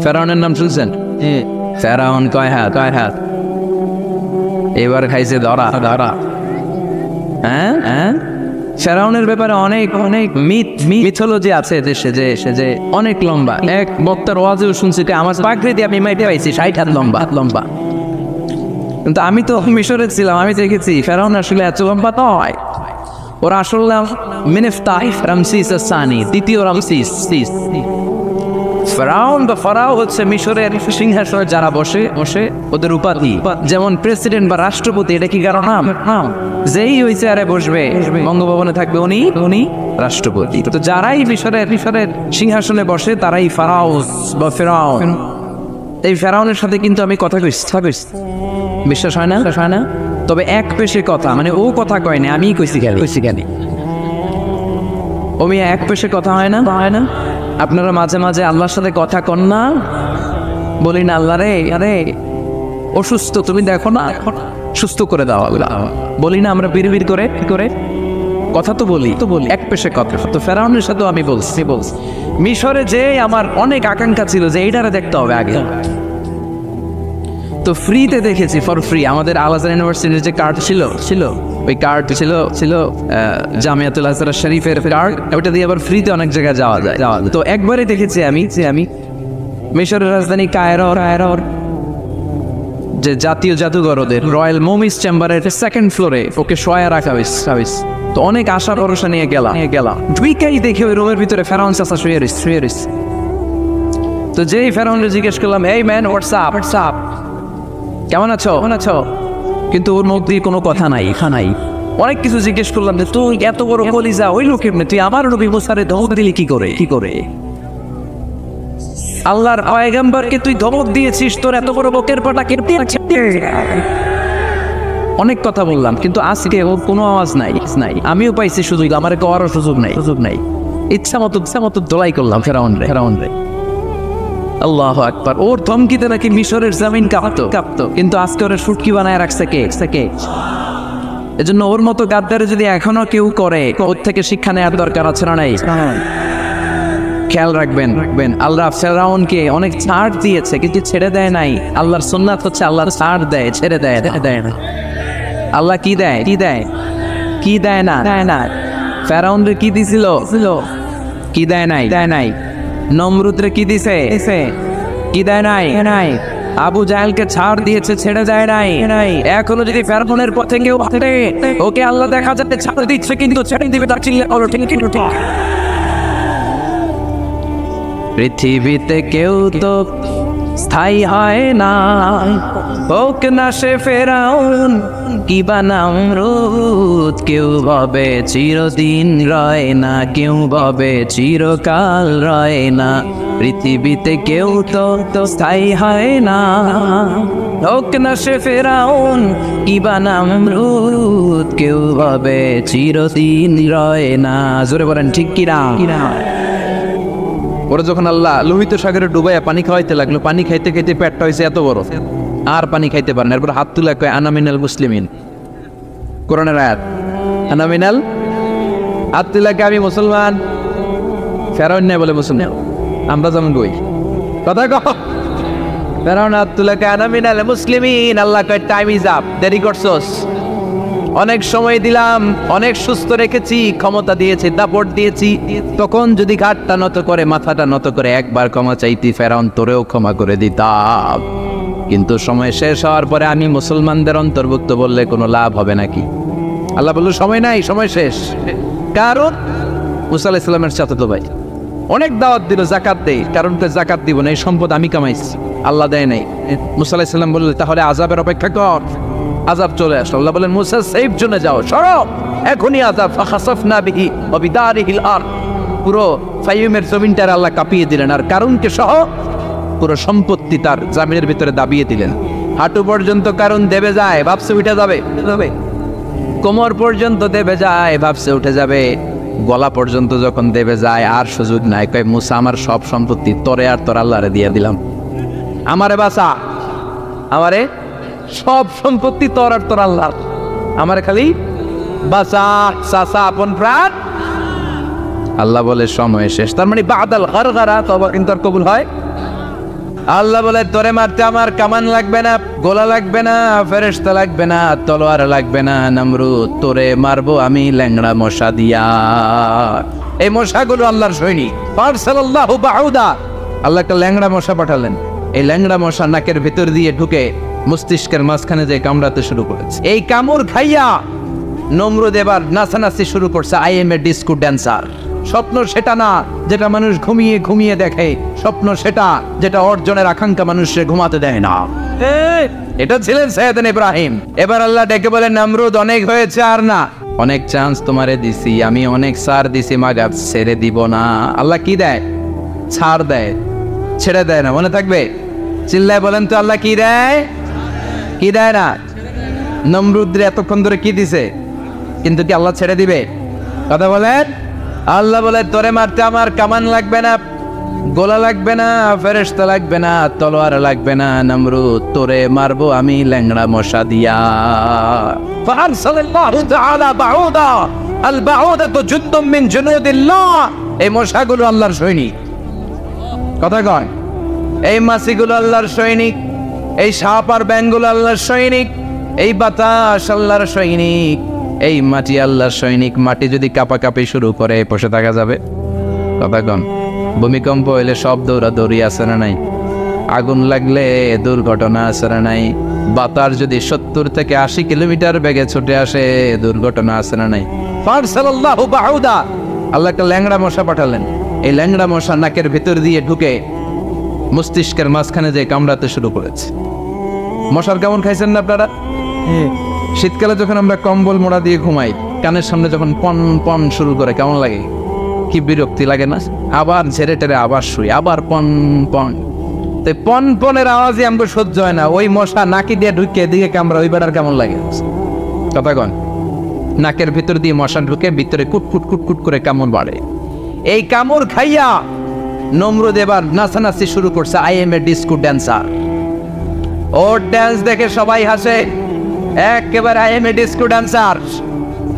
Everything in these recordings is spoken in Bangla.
ফেরাউনের নাম শুনছেন? ফেরাউন কয় হাত? এবার খাইছে ধরা। হ্যাঁ, ফেরাউনের ব্যাপারে অনেক মিথোলজি আছে দেশে, যে অনেক লম্বা। এক বক্তার ওয়াজেও শুনছি আমার পাগড়ি দিয়ে আমি মাইতে পাইছি 60 হাত লম্বা। কিন্তু আমি তো মিশরে ছিলাম, আমি দেখেছি ফেরাউন আসলে এত লম্বা নয়। ওরা আসলে মিনেফতাহ রামসিস আস-সানি, দ্বিতীয় রামসিস। ফেরাউন বা ফারাও হচ্ছে মিশরের সিংহাসনে যারা বসে ওদের উপাধি। যেমন প্রেসিডেন্ট বা রাষ্ট্রপতি, এটা কি কারো নাম? যেই ওই চেয়ারে বসবে, বঙ্গভবনে থাকবে উনি রাষ্ট্রপতি। তো যারাই মিশরের সিংহাসনে বসে তারাই ফারাও বা ফেরাউন। এই ফেরাউনের সাথে কিন্তু আমি কথা কইছি, বিশ্বাস হয় না? তবে এক পেশে কথা, মানে ও কথা কয় না, আমি কইছি কেন? ও মিয়া এক পেশে কথা হয় না? আপনারা মাঝে মাঝে আল্লাহর সাথে কথা কন না? বলি না আল্লাহ রে, আরে অসুস্থ, তুমি দেখো না, সুস্থ করে দাও। বলি না আমরা বিড়বিড় করে কথা তো বলি এক পেশে কথা। তো ফেরাউনের সাথেও আমি বলছি মিশরে যে আমার অনেক আকাঙ্ক্ষা ছিল যে এইটারে দেখতে হবে আগে। তো ফ্রিতে দেখেছি, ফর ফ্রি। আমাদের আল আজহার ইউনিভার্সিটির যে কার্ড ছিল ওই কার্ড ছিল জামিয়াতুল আজহার শরীফের কার্ড। ওটা দিয়ে আবার ফ্রিতে অনেক জায়গায় যাওয়া যায়। তো একবারে দেখেছি আমি মিশরের রাজধানী কায়রোর যে জাতীয় জাদুঘর, ওদের রয়্যাল মোমিস চেম্বারের সেকেন্ড ফ্লোরে ওকে শোয়া রাখা হয়েছে। তো অনেক আশা ভরসা নিয়ে গেলাম। ঢুইকাই দেখে ওই রুমের ভিতরে ফেরাউন চাচা শুয়ে রয়েছে। তো যেই ফেরাউনকে জিজ্ঞেস করলাম, এই ম্যান হোয়াটস আপ, কেমন আছো? কিন্তু ওর মুখ দিয়ে কোনো কথা নাই। অনেক কিছু জিজ্ঞেস করলাম যে তুই এত বড় কলিজা ওই লোকের, তুই আমার নবী মুসারে ধমক দিলি কি করে? আল্লাহর পয়গম্বরকে তুই ধমক দিয়েছিস, তোর এত বড় বকের পাটা কেটে অনেক কথা বললাম, কিন্তু আজকে ওর কোনো আওয়াজ নাই। আমিও পাইছি সুযোগ, আমার করার সুযোগ নাই। ইচ্ছা মতো দোলাই করলাম ফেরাউন রে। আল্লাহু আকবার। ওর ধমকিতে নাকি মিশরের জমিন কাঁপতো, কিন্তু আজকে ওরা সুটকি বানায় রাখছে কে? এজন্য ওর মতো গাদ্দারে যদি এখনো কেউ করে, ওর থেকে শিক্ষা নেওয়ার দরকার আছে না নাই? খেয়াল রাখবেন আল্লাহ ফেরাউনকে অনেক ছাড় দিয়েছে, কিন্তু ছেড়ে দেয় নাই। আল্লাহর সুন্নাত হচ্ছে আল্লাহ ছাড় দেয়, ছেড়ে দেয় না। আল্লাহ কি দেয় না? ফেরাউনরে কি দিছিল? কি দেয় নাই? নমরুদরে কি দিছে? কি দেয় নাই? আবু জাহেলকে ছাড় দিয়েছে, ছেড়ে দেয় নাই। এখনো যদি ফেরাউনের পথে কেউ হাঁটে, ওকে আল্লাহ দেখা যাচ্ছে ছাড় দিচ্ছে, কিন্তু ছেড়ে দিবে তার চিল্লা হলো ঠিক। পৃথিবীতে কেউ তো স্থায়ী হয় না, হোক না সে ফেরাউন কিবা নমরুদ। কেউ ভাবে চিরদিন রয় না, কেউ ভাবে চিরকাল রয় না। পৃথিবীতে কেউ তো স্থায়ী হয় না, হোক না সে ফেরাউন কিবা নমরুদ। কেউ ভাবে চিরদিন রয় না। জোরে বলেন ঠিক কিনা? ওরা যখন আল্লাহ লোহিত সাগরে ডুবাইয়া পানি খাওয়াইতে লাগলো, পানি খাইতে পেটটা হয়েছে এত বড়, আর পানি খাইতে পারে না। এরপর হাত তুলে কয় আনা মিনাল মুসলিমিন, কোরআনের আয়াত, আনা মিনাল, হাত তুলে আমি মুসলমান। ফেরাউন নাই বলে মুসলমান, আমরা যেমন কই কথা কও। ফেরাউন হাত তুলে আনা মিনাল মুসলিমিন। আল্লাহ কয় টাইম ইজ আপ, দেরি করছস, অনেক সময় দিলাম, অনেক সুস্থ রেখেছি, ক্ষমতা দিয়েছি, দাপট দিয়েছি। তখন যদি ঘাটটা নত করে, মাথাটা নত করে একবার ক্ষমা চাইতি, ফেরাউন তোরেও ক্ষমা করে দিতাম। কিন্তু সময় শেষ হওয়ার পরে আমি মুসলমানদের অন্তর্ভুক্ত বললে কোনো লাভ হবে নাকি? আল্লাহ বলল সময় নাই, সময় শেষ। কারণ মুসা আলাইহিস সালামের চাচাতো ভাই অনেক দাওয়াত দিল, যাকাত দেই, কারণ যাকাত দিব না, এই সম্পদ আমি কামাইছি, আল্লাহ দেয় নাই। মুসা আলাইহিস সালাম বললেন তাহলে আযাবের অপেক্ষা কর। আযাব চলে আসলো। আল্লাহ বলেন মুসা সেফ জোনে যাও, সরো, এখনই আযাব। ফাখাসাফনা বিহি ওয়া বিদারিহিল আরদ, পুরো ফাইমের জমিনটার আল্লাহ কাঁপিয়ে দিলেন, আর কারুনকে সহ পুরো সম্পত্তি তার জামিনের ভিতরে দাবিয়ে দিলেন। হাঁটু পর্যন্ত কারণ দেবে যায়, ভাবছে উঠে যাবে, কোমর পর্যন্ত দেবে যায়, ভাবছে উঠে যাবে, গলা পর্যন্ত যখন দেবে যায় আর সুযোগ নাই। কয় মুসা আমার সব সম্পত্তি তোরে আর তোর আল্লাহরে দিয়ে দিলাম, আমারে বাঁচা, আমারে সব সম্পত্তি তোর আর তোর আল্লাহ, আমারে খালি বাঁচা, চাচা আপন প্রাণ। আল্লাহ বলে সময় শেষ। তার মানে বাদাল গারগারা তওবা কিন্তু আর কবুল হয় আল্লাহ বলে তোরে মারতে আমার কামান লাগবে না, গোলা লাগবে না, ফেরেশতা লাগবে না, তলোয়ার লাগবে না, নমরুদ তোরে মারবো আমি ল্যাংড়া মশা দিয়া। এই মশাগুলো আল্লাহর সৈনিক। ফারসালাল্লাহু বাউদা, আল্লাহ একটা ল্যাংড়া মশা পাঠালেন। এই ল্যাংড়া মশা নাকের ভিতর দিয়ে ঢুকে মস্তিষ্কের মাঝখানে যে কামড়াতে শুরু করেছে। এই কামড় খাইয়া নমরুদ এবার নাচানাচি শুরু করছে। I M A disco dancer. স্বপ্ন সেটা না যেটা মানুষ ঘুমিয়ে ঘুমিয়ে দেখে, স্বপ্ন সেটা যেটা অর্জনের আকাঙ্ক্ষা মানুষকে ঘুমাতে দেয় না। এটা ছিলেন সাইয়েদনা ইব্রাহিম। এবার আল্লাহ ডেকে বলেন, নমরুদ অনেক হয়েছে, আর না, অনেক চান্স তোমারে দিছি আমি, অনেক ছাড় দিছি, মাগার ছেড়ে দিব না। আল্লাহ কি দেয়? ছাড় দেয়, ছেড়ে দেয় না। মনে থাকবে? চিল্লায় বলেন তো, আল্লাহ কি দেয়? কি দেয় না? নমরুদরে এতক্ষণ ধরে কি দিছে, কিন্তু কি আল্লাহ ছেড়ে দিবে? কথা বলেন। আল্লাহ বলে তোরে মারতে আমার কামান লাগবে না, গোলা লাগবে না, ফেরেশতা লাগবে না, তলোয়ার লাগবে না, নমরুদ তোরে মারবো আমি ল্যাংড়া মশা দিয়া। ফারসালাল্লাহু তাআলা বাউদা, আল বাউদাতু জুনদুম মিন জুনুদিল্লাহ। এই মশাগুলো আল্লাহর সৈনিক। কথা কয়, এই মাছিগুলো আল্লাহর সৈনিক, এই সাপ আর ব্যাঙগুলো আল্লাহর সৈনিক, এই বাতাস আল্লাহর সৈনিক, এই মাটি আল্লাহর সৈনিক। মাটি যদি কাঁপাকাঁপি শুরু করে বসে থাকা যাবে? কথা কন। ভূমিকম্প হইলে সব দৌড়াদৌড়ি আছে না নাই? আগুন লাগলে দুর্ঘটনা আছে না নাই? বাতাস যদি 70 থেকে 80 কিলোমিটার বেগে ছুটে আসে, দুর্ঘটনা আছে না নাই? ফারসালাল্লাহু বাউদা, আল্লাহ একটা ল্যাংড়া মশা পাঠালেন। এই ল্যাংড়া মশা নাকের ভিতর দিয়ে ঢুকে মস্তিষ্কের মাঝখানে যে কামড়াতে শুরু করেছে। মশার কেমন খাইছেন না আপনারা? শীতকালে যখন আমরা কম্বল মোড়া দিয়ে ঘুমাই, কানের সামনে যখন পন পন শুরু করে কেমন লাগে? কি বিরক্তি লাগে না? আবার ঝেড়ে টেরে আবার শুই, আবার পন পন। তো পন পনের আওয়াজই আমাকে সহ্য হয় না। ওই মশা নাকি দিয়ে ঢুকে এদিকে কামড়া, ওই বেড়ার কেমন লাগে? কথা কন। নাকের ভিতর দিয়ে মশা ঢুকে ভিতরে কুটকুট কুটকুট করে কামড় বাড়ে। এই কামড় খাইয়া নমরুদ এবার নাচানাচি শুরু করছে। I M A disco dancer. Or dance দেখে সবাই হাসে, একেবারে I M A disco dancer.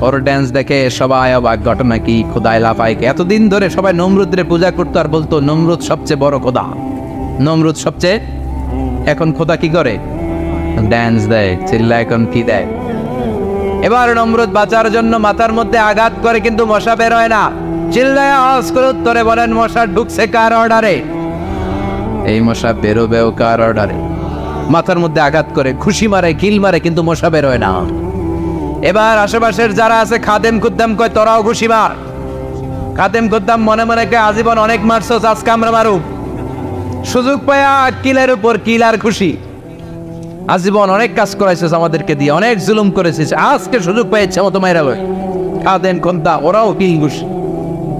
Or dance দেখে সবাই অবাক। ঘটনা কি? খোদাই লাফাইকে এতদিন ধরে সবাই নমরুদরে পূজা করতো আর বলতো নমরুদ সবচেয়ে বড় খোদা, নমরুদ সবচেয়ে। এখন খোদা কি করে? ড্যান্স দেয়, চিল্লা। এখন কি দেয়? এবার নমরুদ বাঁচার জন্য মাথার মধ্যে আঘাত করে, কিন্তু মশা বের হয় না। চিল্লায় আওয়াজ করে উত্তরে বলেন, মশা ঢুকছে কার অর্ডারে? এই মশা বেরোবেও কার অর্ডারে? মাথার মধ্যে আঘাত করে খুশি মারে, কিল মারে, কিন্তু মশা বের হয় না। এবার আশেপাশের যারা আছে খাদেম খুদ্দাম কয়, তোরাও খুশি মার। খাদেম খুদ্দাম মনে মনে কয়, আজীবন অনেক মারছস, আজকে আমরা মারুক। সুযোগ পায়া কিলের উপর কিল আর খুশি। আজীবন অনেক কাজ করাইছিস আমাদেরকে দিয়ে, অনেক জুলুম করেছিস, আজকে সুযোগ পাই ইচ্ছা মতো মাইরা লয়। খাদেম খুদ্দা ওরাও কিল খুশি।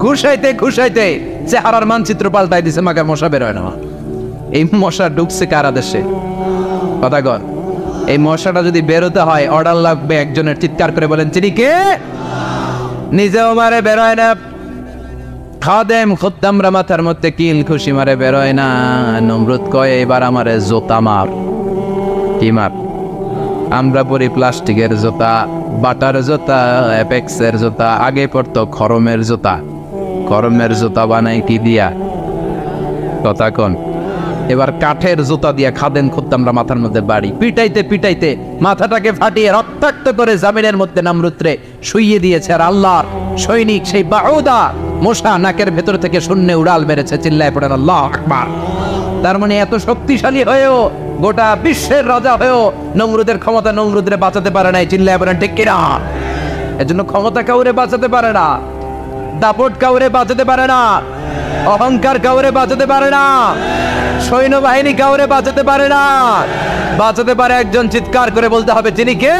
ঘুষাইতে ঘুষাইতে চেহারার মানচিত্র পাল্টাই দিছে, মাকে মশা বের হয় না। এই মশা ঢুকছে কার আদেশে? কথা কর। এই মশাটা যদি বেরোতে হয়, অর্ডার লাগবে একজনের। চিৎকার করে বলেন, চিনি কে? নিজেও মারে, বের হয় না। খাদেম খুদ্দামরা মাথার মধ্যে কিল খুশি মারে, বের হয় না। নমরুদ কয়, এবার আমারে জোতা মার। কি মার? আমরা পরি প্লাস্টিকের জুতা, বাটার জুতা, অ্যাপেক্সের জুতা। আগে পড়তো খরমের জুতা। খরমের জুতা বানাই কি দিয়া? কথা কোন। এবার কাঠের জুতা দিয়া খাদেম খুদ্দামরা মাথার মধ্যে বাড়ি। পিটাইতে পিটাইতে মাথাটাকে ফাটিয়ে রক্তাক্ত করে জামিনের মধ্যে নমরুদরে শুইয়ে দিয়েছে। আর আল্লাহর সৈনিক সেই বাউদা মশা নাকের ভেতর থেকে শূন্যে উড়াল মেরেছে। চিল্লায় পড়েন আল্লাহু আকবার। তার মানে এত শক্তিশালী হয়েও, গোটা বিশ্বের রাজা হয়েও নমরুদের ক্ষমতা নমরুদরে বাঁচাতে পারে নাই। চিল্লায় পড়েন ঠিক কিনা? এজন্য ক্ষমতা কাউরে বাঁচাতে পারে না, দাপট কাউরে বাঁচাতে পারে না, অহংকার কাউরে বাঁচাতে পারে না, সৈন্যবাহিনী কাউরে বাঁচাতে পারে না। বাঁচাতে পারে একজন। চিৎকার করে বলতে হবে, তিনি কে?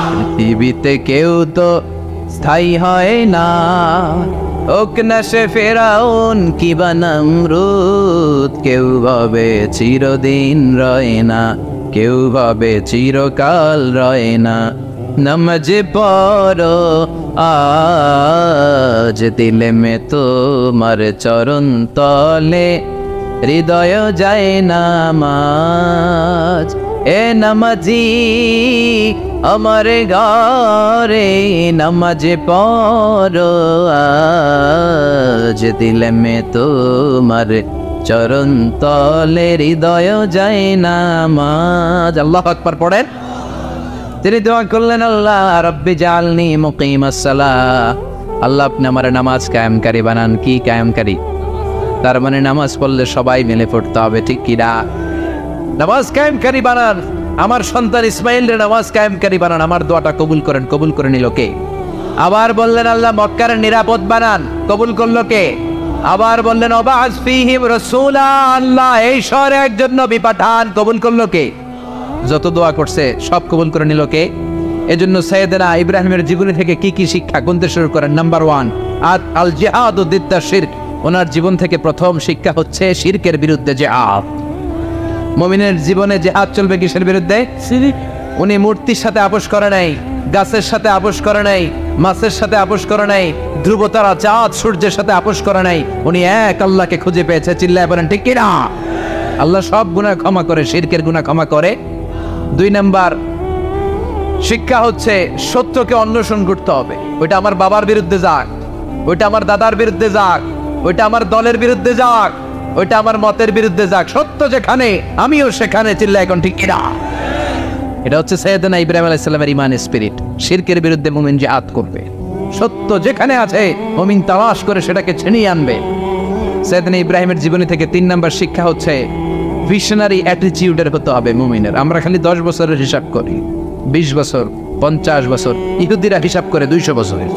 পৃথিবীতে কেউ তো স্থায়ী হয় না, হোক না সে ফেরাউন কিবা নমরুদ। কেউ ভাবে চিরদিন রয় না, কেউ ভাবে চিরকাল রয় না। নমাজ পড়ো আজ দিলে মে তোমার চরণ তলে, হৃদয় যায় নামাজ। এ নামাজি আমার ঘরে নামাজ পড়ো আজ দিলে মে তোমার চরণ তলে হৃদয় যায় নামাজ। আল্লাহু আকবার পড়েন। তিনি দোয়া করলেন, আল্লাহ রাব্বি জাআলনি মুকিমাস সালাহ, আল্লাহ আপনি আমার নামাজ কায়েমকারী বানান। কি কায়েমকারী? তার মানে নামাজ পড়লে সবাই মিলে পড়তে হবে, ঠিক কি না? নামাজ কায়েমকারী বানান, আমার সন্তান ইসমাইলের নামাজ কায়েমকারী বানান। আমার দোয়াটা কবুল করেন। কবুল করে নিল কে? আবার বললেন, আল্লাহ মক্কার নিরাপদ বানান। কবুল করলো কে? আবার বললেন, ওয়াবা'আস ফীহিম রাসূলা, আল্লাহ এই শহরে একজন নবী পাঠান। কবুল করলো কে? যত দোয়া করছে সব কবুল করে নিল কে? এজন্য সাইয়েদনা ইব্রাহিমের জীবনী থেকে কি কি শিক্ষা গুনতে শুরু করেন। নাম্বার 1, আল জিহাদু দিদ্দা শিরক। ওনার জীবন থেকে প্রথম শিক্ষা হচ্ছে শিরকের বিরুদ্ধে জিহাদ। মুমিনের জীবনে জিহাদ চলবে কিসের বিরুদ্ধে? শিরক। উনি মূর্তির সাথে আপোষ করে নাই, গাছের সাথে আপোষ করে নাই, মাছের সাথে আপোষ করে নাই, ধ্রুব তারা, চাঁদ, সূর্যের সাথে আপোষ করে নাই। উনি এক আল্লাহকে খুঁজে পেয়েছে। চিল্লায় বলেন ঠিক কি না? আল্লাহ সব গুনাহ ক্ষমা করে, শিরকের গুনাহ ক্ষমা করে। 2 নাম্বার শিক্ষা হচ্ছে সত্যকে অন্বেষণ করতে হবে। ওইটা আমার বাবার বিরুদ্ধে যাক, ওইটা আমার দাদার বিরুদ্ধে যাক, ওইটা আমার দলের বিরুদ্ধে যাক, ওইটা আমার মতের বিরুদ্ধে যাক, সত্য যেখানে আমিও সেখানে। চিল্লায় এখন ঠিক কি না? এটা হচ্ছে সাইয়েদনা ইব্রাহিম আলাইহিস সালামের ঈমান স্পিরিট। শিরকের বিরুদ্ধে মুমিন জিহাদ করবে। সত্য যেখানে আছে মুমিন তালাশ করে সেটাকে ছিনিয়ে আনবে। সাইয়েদনা ইব্রাহিমের জীবনী থেকে 3 নাম্বার শিক্ষা হচ্ছে ভিশনারি অ্যাটিটিউডের হতে হবে মুমিনের। আমরা খালি 10 বছরের হিসাব করি, 20 বছর, 50 বছর। ইহুদিরা হিসাব করে 200 বছরের।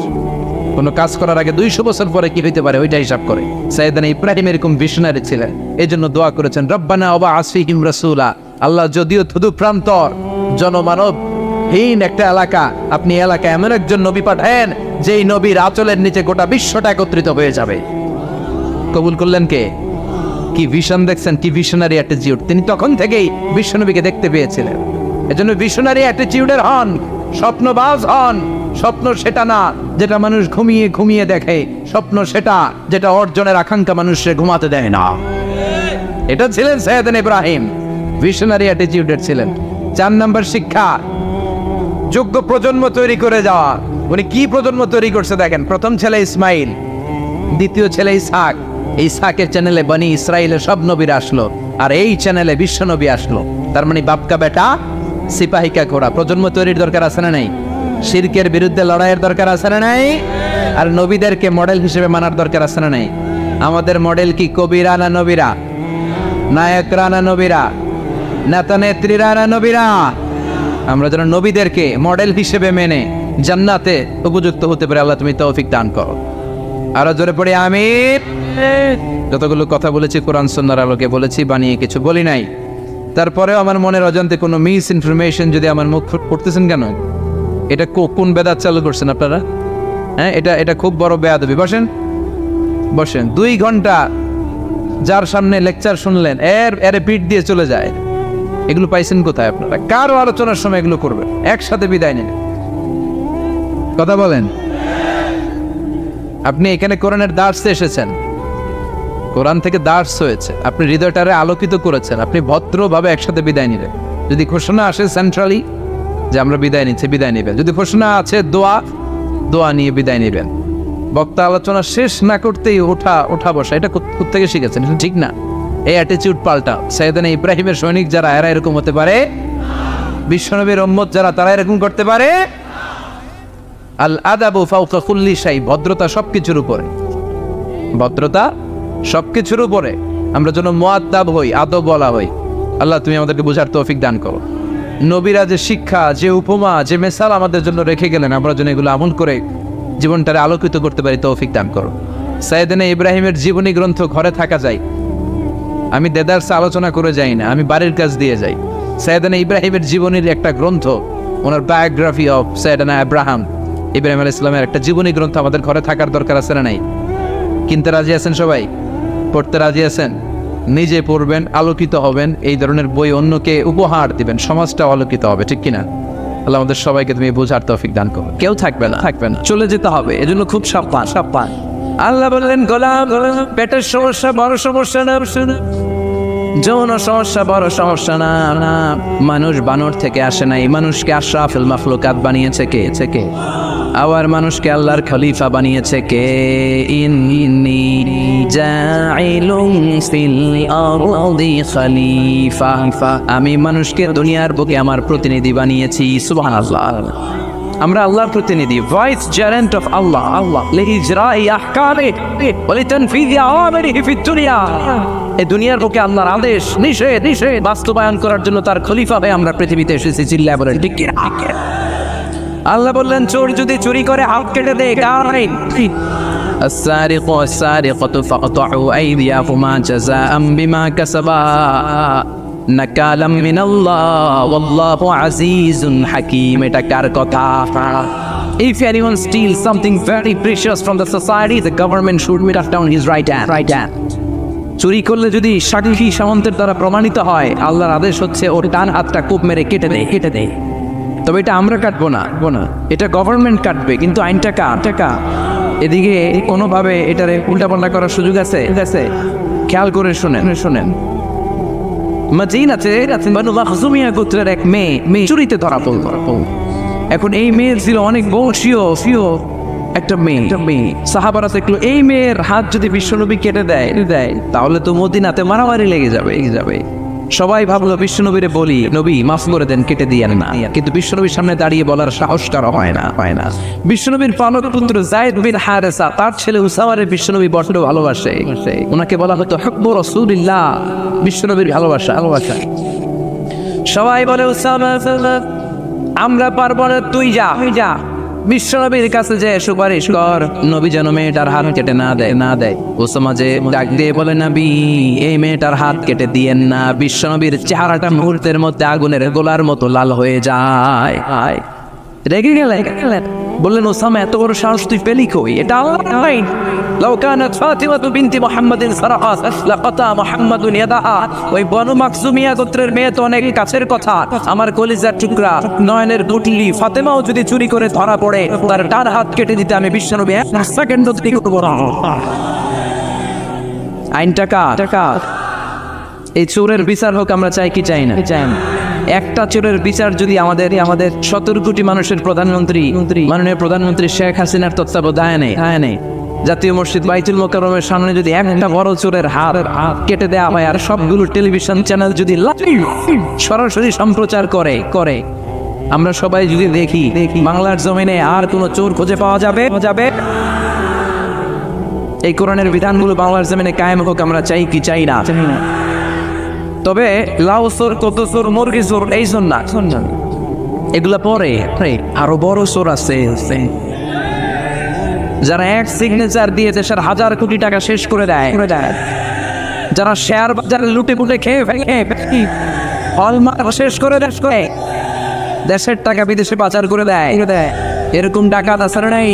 কোনো কাজ করার আগে 200 বছর পরে কি হইতে পারে ওইটা হিসাব করে। সাইয়েদনা ইব্রাহিম এরকম ভিশনারি ছিলেন। এই জন্য দোয়া করেছেন, রব্বানা ওয়াবআস ফীহিম রাসূলা, আল্লাহ যদিও থুদু প্রান্তর জনমানবহীন একটা এলাকা, আপনি এলাকায় এমন একজন নবী পাঠান যেই নবীর আঁচলের নিচে গোটা বিশ্বটা একত্রিত হয়ে যাবে। কবুল করলেন কে? কি ভিশন দেখছেন, কি ভিশনারি অ্যাটিটিউড। তিনি তখন থেকেই বিশ্বনবীকে দেখতে পেয়েছিলেন। এজন্য ভিশনারি অ্যাটিটিউডের হন, স্বপ্নবাজ হন। স্বপ্ন সেটা না যেটা মানুষ ঘুমিয়ে ঘুমিয়ে দেখে, স্বপ্ন সেটা যেটা অর্জনের আকাঙ্ক্ষা মানুষকে ঘুমাতে দেয় না। এটা ছিলেন সাইয়েদনা ইব্রাহিম, ভিশনারি অ্যাটিটিউডের ছিলেন। 4 নাম্বার শিক্ষা, যোগ্য প্রজন্ম তৈরি করে যাওয়া। উনি কি প্রজন্ম তৈরি করছে দেখেন। প্রথম ছেলে ইসমাইল, দ্বিতীয় ছেলে ইসহাক। ইসহাকের চ্যানেলে বনি ইসরাইলের সব নবীরা আসলো, আর এই চ্যানেলে বিশ্ব নবী আসলো। তার মানে বাপকা বেটা সিপাহিকা ঘোড়া। প্রজন্ম তৈরির দরকার আছে না নাই? শিরকের বিরুদ্ধে লড়াইয়ের দরকার আছে না নাই? আর নবীদেরকে মডেল হিসেবে মানার দরকার আছে না নাই? আমাদের মডেল কি কবিরা না নবীরা? নায়করা না নবীরা? নেতা নেত্রীরা না নবীরা? আমরা যেন নবীদেরকে মডেল হিসেবে মেনে জান্নাতে উপযুক্ত হতে পারে। আল্লাহ তুমি তৌফিক দান করো। আরো জোরে পড়ে আমিন। যতগুলো কথা বলেছি কোরআন সুন্নাহর আলোকে বলেছি, বানিয়ে কিছু বলি নাই। তারপরেও আমার মনের অজান্তে কোনো মিস ইনফরমেশন যদি আমার মুখ পড়তেছেন কেন? এটা কোন বেদাত চালু করছেন আপনারা? হ্যাঁ, এটা খুব বড় বেয়াদবি। বসেন বসেন। 2 ঘন্টা যার সামনে লেকচার শুনলেন, এর পিঠ দিয়ে চলে যায়। এগুলো পাইছেন কোথায় আপনারা? কারো আলোচনার সময় এগুলো করবেন, একসাথে বিদায় নেন। কথা বলেন। আপনি এখানে কোরআনের দার্সে এসেছেন, কোরআন থেকে দার্স হয়েছে, আপনি হৃদয়টারে আলোকিত করেছেন, আপনি ভদ্রভাবে একসাথে বিদায় নিলেন। যদি ঘোষণা আসে সেন্ট্রালি যে আমরা বিদায় নিচ্ছি, বিদায় নেবেন। যদি ঘোষণা আছে দোয়া নিয়ে বিদায় নেবেন। বক্তা আলোচনা শেষ না করতেই ওঠা বসা, এটা কোত্থেকে শিখেছেন? এটা ঠিক না। এই অ্যাটিটিউড পাল্টা। সাইয়েদনা ইব্রাহিমের সৈনিক যারা, এরা এরকম হতে পারে? বিশ্বনবীর উম্মত যারা, তারা এরকম করতে পারে? আল আদাবু ফাওকা কুল্লি শাই, ভদ্রতা সবকিছুর উপরে। ভদ্রতা সবকিছুর উপরে। আমরা যেন মুআদ্দাব হই, আদব বলা হই। আল্লাহ তুমি আমাদেরকে বোঝার তৌফিক দান করো। নবীরা যে শিক্ষা, যে উপমা, যে মেসাল আমাদের জন্য রেখে গেলেন, আমরা যেন এগুলো আমল করে জীবনটারে আলোকিত করতে পারি, তৌফিক দান করো। সাইয়েদনা ইব্রাহিমের জীবনী গ্রন্থ ঘরে থাকা যায়। আমি দেদারসে আলোচনা করে যাই না, আমি বাড়ির কাজ দিয়ে যাই। সাইয়েদনা ইব্রাহিমের জীবনীর একটা গ্রন্থ, ওনার বায়োগ্রাফি অফ সাইয়েদনা ইব্রাহিম আলাইহিস সালামের একটা জীবনী গ্রন্থ আমাদের ঘরে থাকার দরকার আছে না নাই? কিনতে রাজি আছেন সবাই? পড়তে রাজি আছেন? নিজে পড়বেন, আলোকিত হবেন, এই ধরনের বই অন্যকে উপহার দিবেন, সমাজটা আলোকিত হবে, ঠিক কিনা? আল্লাহ আমাদের সবাইকে তুমি বোঝার তৌফিক দান করো। কেউ থাকবে না, চলে যেতে হবে। এজন্য খুব সাবধান। আল্লাহ বললেন, গোলাম, পেটের সমস্যা বড় সমস্যা না, যৌন সমস্যা বড় সমস্যা না। মানুষ বানর থেকে আসে নাই, মানুষকে আশরাফুল মাখলুকাত বানিয়েছে কে? আবার মানুষকে আল্লাহর খলিফা বানিয়েছে কে? ইন্নী জাইলুন ফিল আরদি খলিফা, আমি মানুষকে দুনিয়ার বুকে আমার প্রতিনিধি বানিয়েছি। সুবহানাল্লাহ। আমরা আল্লাহর প্রতিনিধি, ভাইস জেরেন্ট অফ আল্লাহ। আল্লাহ লিইজরাই আহকামিহি ওয়া লিতানফিযি আওয়ামিরিহি ফিদ দুনিয়া। এই দুনিয়ার বুকে আল্লাহর আদেশ নিষেধ বাস্তবায়ন করার জন্য তার খলিফা হয়ে আমরা পৃথিবীতে এসেছি। চিল্লায় বলেন ঠিক কি? আল্লাহ বললেন চোর যদি চুরি করে হাত কেটে দেয়, কার আইন? السارق والسارقة فاقطعوا أيديهما جزاء بما كسبا نكالا من الله والله عزيز حكيم। এটা কার কথা? If anyone steals something very precious from the society, the government should cut down his right hand. চুরি করলে যদি সাক্ষী সামন্তের দ্বারা প্রমাণিত হয়, আল্লাহর আদেশ হচ্ছে ওর ডান হাতটা কোপ মেরে কেটে দেয়। তবে এটা আমরা কাটবো না, এটা গভর্নমেন্ট কাটবে, কিন্তু আইনটা কার? এদিকে কোনোভাবে এটারে উল্টাপাল্টা করার সুযোগ আছে? খেয়াল করে শোনেন। মদিনাতে বানু মাখজুমিয়া গোত্রের এক মেয়ে চুরিতে ধরা পড়ল। এখন এই মেয়ের ছিল অনেক বংশীয় একটা মেয়ে। সাহাবারা দেখলো এই মেয়ের হাত যদি বিশ্বনবী কেটে দেয় তাহলে তো মদিনাতে মারামারি লেগে যাবে। সবাই ভাবলো বিশ্বনবীরে বলি, নবী মাফ করে দেন, কেটে দিয়েন না। কিন্তু বিশ্বনবীর সামনে দাঁড়িয়ে বলার সাহস কারো হয় না। বিশ্বনবীর পালক পুত্র যায়েদ বিন হারেসা, তার ছেলে উসামারে বিশ্বনবী বড্ড ভালোবাসে। ওনাকে বলা হতো হুব্বু রাসূলিল্লাহ, বিশ্বনবীর ভালোবাসা। সবাই বলে উসামা আমরা পারবো না, তুই যা বিশ্বনবীর কাছে যে সুপারিশ কর, নবী যেন মেয়েটার হাত কেটে না দেয়। ওসামা যে ডাক দিয়ে বলে, নবী এই মেয়েটার হাত কেটে দিয়েন না। বিশ্বনবীর চেহারাটা মুহূর্তের মধ্যে আগুনের গোলার মতো লাল হয়ে যায়। রেগে গেলেন, বললেন ওসামা এত বড় সাহস তুই পেলি কই? এটা আল্লাহর আইন। লাউ কানাত ফাতিমাতু বিনতি মুহাম্মাদিন সারাহাত লাকাতা মুহাম্মাদুন ইয়াদাহা। ওই বনু মাখজুমিয়া গোত্রের মেয়ে তো অনেক কাছের কথা, আমার কলিজার টুকরা নয়নের গুটলি ফাতেমাও যদি চুরি করে ধরা পড়ে, তার ডান হাত কেটে দিতে আমি বিশ্বনবী এক সেকেন্ডও দেরি করব না। আইনটা কার? এই চোরের বিচার হোক আমরা চাই কি চাই না? একটা চোরের বিচার যদি আমাদের 17 কোটি মানুষের প্রধানমন্ত্রী মাননীয় প্রধানমন্ত্রী শেখ হাসিনার তত্ত্বাবধানে জাতীয় মসজিদ বাইতুল মোকাররমের সামনে যদি একটা বড় চোরের হাত কেটে দেওয়া হয়, আর সবগুলো টেলিভিশন চ্যানেল যদি সরাসরি সম্প্রচার করে, আমরা সবাই যদি দেখি বাংলার জমিনে আর কোনো চোর খুঁজে পাওয়া যাবে? এই কোরআনের বিধানগুলো বাংলার জমিনে কায়েম হোক আমরা চাই কি চাই না? তবে লাউ চোর, কত চোর, মুরগি চোর এই চোর না, এগুলা পরে আরো বড় চোর আছে যারা এক সিগনেচার দিয়ে দেশের হাজার কোটি টাকা শেষ করে দেয়, যারা শেয়ার বাজারে লুটে পুটে খেয়ে হলমার্ক শেষ করে দেশের টাকা বিদেশে পাচার করে দেয়। এরকম ডাকাত আছে নাই?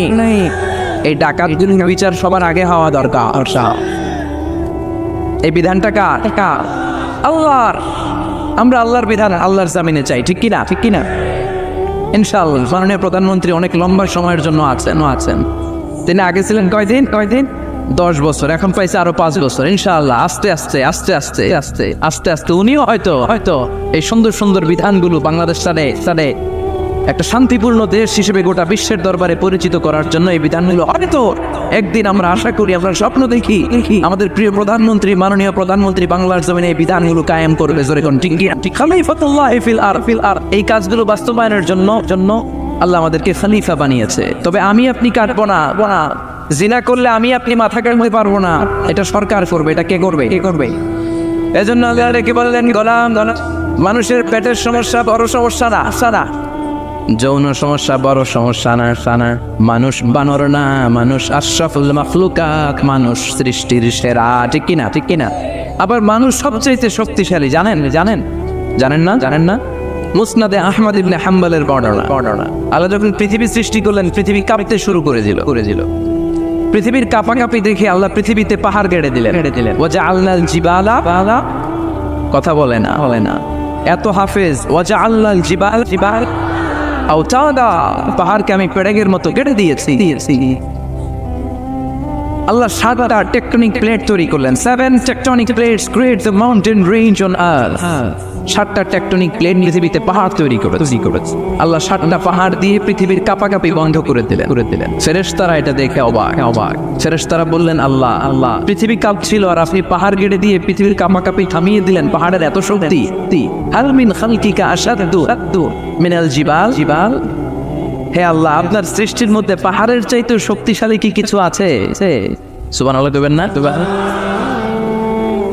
এই ডাকাত বিচার সবার আগে হওয়া দরকার। এই বিধানটা কার? আল্লাহর। আমরা আল্লাহর বিধান আল্লাহর জামিনে চাই, ঠিক কিনা? ইনশাআল্লাহ মাননীয় প্রধানমন্ত্রী অনেক লম্বা সময়ের জন্য আছেন। তিনি আগে ছিলেন কয়দিন? 10 বছর, এখন পাইছে আরো 5 বছর। ইনশাআল্লাহ আস্তে আস্তে উনিও হয়তো এই সুন্দর বিধানগুলো বাংলাদেশ সাথে একটা শান্তিপূর্ণ দেশ হিসেবে গোটা বিশ্বের দরবারে পরিচিত করার জন্য এই বিধানগুলো হয়তো একদিন আমরা আশা করি, আমরা স্বপ্ন দেখি আমাদের প্রিয় প্রধানমন্ত্রী মাননীয় প্রধানমন্ত্রী বাংলার জমিনে এই বিধানগুলো কায়েম করবে। জোরে কোন ঠিক খলিফাতুল্লাহ ফিল আর এই কাজগুলো বাস্তবায়নের জন্য আল্লাহ আমাদেরকে খলিফা বানিয়েছে। তবে আমি আপনি কাটবো না। জিনা করলে আমি আপনি মাথা কাটতে পারবো না, এটা সরকার করবে। এটা কে করবে? এজন্য আল্লাহ রেখে বললেন, গোলাম মানুষের পেটের সমস্যা বড় সমস্যা না, যৌন সমস্যা বড় সমস্যা না। মানুষ বানর না, মানুষ আশরাফুল মাখলুকাত, মানুষ সৃষ্টির সেরা, ঠিক কিনা? আবার মানুষ সবচেয়ে শক্তিশালী জানেন না? মুসনাদে আহমদ ইবনে হাম্বলের বর্ণনা। আল্লাহ যখন পৃথিবী সৃষ্টি করলেন, পৃথিবী কাঁপতে শুরু করেছিল। পৃথিবীর কাঁপাকাঁপি দেখে আল্লাহ পৃথিবীতে পাহাড় গেড়ে দিলেন। ওয়াজআলনাল জিবালা, কথা বলে না এত হাফেজ। ওয়াজআলনাল জিবাল আওতাদা, পাহাড়কে আমি পেড়েগের মতো কেটে দিয়েছি। আল্লাহ 7টা টেকটনিক প্লেট তৈরি করলেন। 7 tectonic plates create the mountain range on earth. 7টা টেকটনিক প্লেট পৃথিবীতে পাহাড় তৈরি করেছে। আল্লাহ 7টা পাহাড় দিয়ে পৃথিবীর কাঁপাকাঁপি বন্ধ করে দিলেন। ফেরেশতারা এটা দেখে অবাক। ফেরেশতারা বললেন, আল্লাহ পৃথিবী কাঁপছিল আর আপনি পাহাড় গেড়ে দিয়ে পৃথিবীর কাঁপাকাঁপি থামিয়ে দিলেন। পাহাড়ের এত শক্তি। হাল মিন খালকিকা আশাদ্দু মিনাল জিবাল। হে আল্লাহ, আপনার সৃষ্টির মধ্যে পাহাড়ের চাইতে শক্তিশালী কি কিছু আছে? সুবহানাল্লাহ কইবেন না?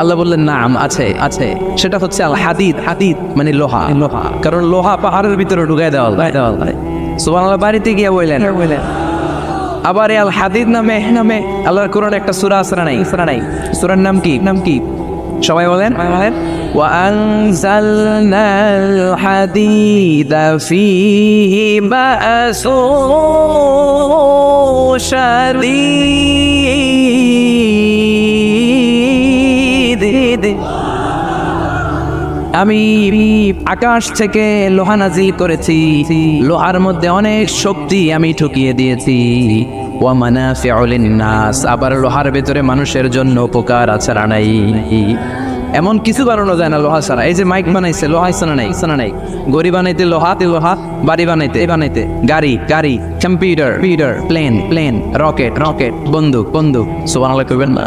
আল্লাহ বললেন, নাম আছে। সেটা হচ্ছে আল হাদিদ মানে লোহা। কারণ লোহা পাহাড়ের ভিতরে ঢুকাই দেওয়া হয়। সুবহানাল্লাহ বাড়িতে গিয়ে বললেন। আবার আল হাদিদ নামে আল্লাহর কোরআনে একটা সূরা আছে না নাই? সূরার নাম কি? সবাই বলেন। وأنزلنا الحديد فيه بأس شديد। আমি আকাশ থেকে লোহা নাজিল করেছি, লোহার মধ্যে অনেক শক্তি আমি ঢুকিয়ে দিয়েছি। ওয়া মানাফিউ লিন-নাস, আবার লোহার ভিতরে মানুষের জন্য উপকার আছে না নাই? এমন কিছু বানানো যায় না লোহা ছাড়া। এই যে মাইক বানাইছে লোহা আছে না নাই? গড়ি বানাইতে লোহা, বাড়ি বানাইতে গাড়ি, কম্পিউটার, প্লেন, রকেট, বন্দুক। সুবহানাল্লাহ কইবেন না?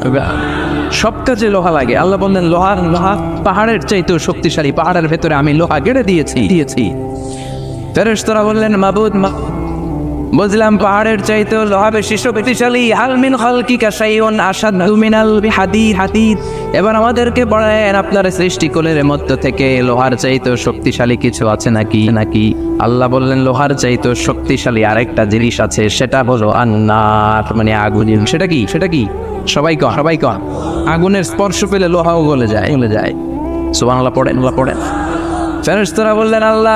সব কাজে লোহা লাগে। আল্লাহ বললেন, লোহা পাহাড়ের চাইতেও শক্তিশালী। পাহাড়ের ভেতরে আমি লোহা গেড়ে দিয়েছি। ফেরেশতারা বললেন, মাবুদ, বুঝলাম পাহাড়ের চাইতেও লোহা বেশি শক্তিশালী। হাল মিন খালকিকা শাইউন আশাদ্দু মিনাল হাদিদ। এবার আমাদেরকে বলেন, আপনার সৃষ্টিকুলের মধ্য থেকে লোহার চাইতেও শক্তিশালী কিছু আছে নাকি? আল্লাহ বললেন, লোহার চাইতেও শক্তিশালী আরেকটা জিনিস আছে, সেটা হলো আন্নার, মানে আগুন। সেটা কি? সবাই কন। আগুনের স্পর্শ পেলে লোহাও গলে যায়। সুবহানাল্লাহ পড়েন। ফেরেশতারা বললেন, আল্লাহ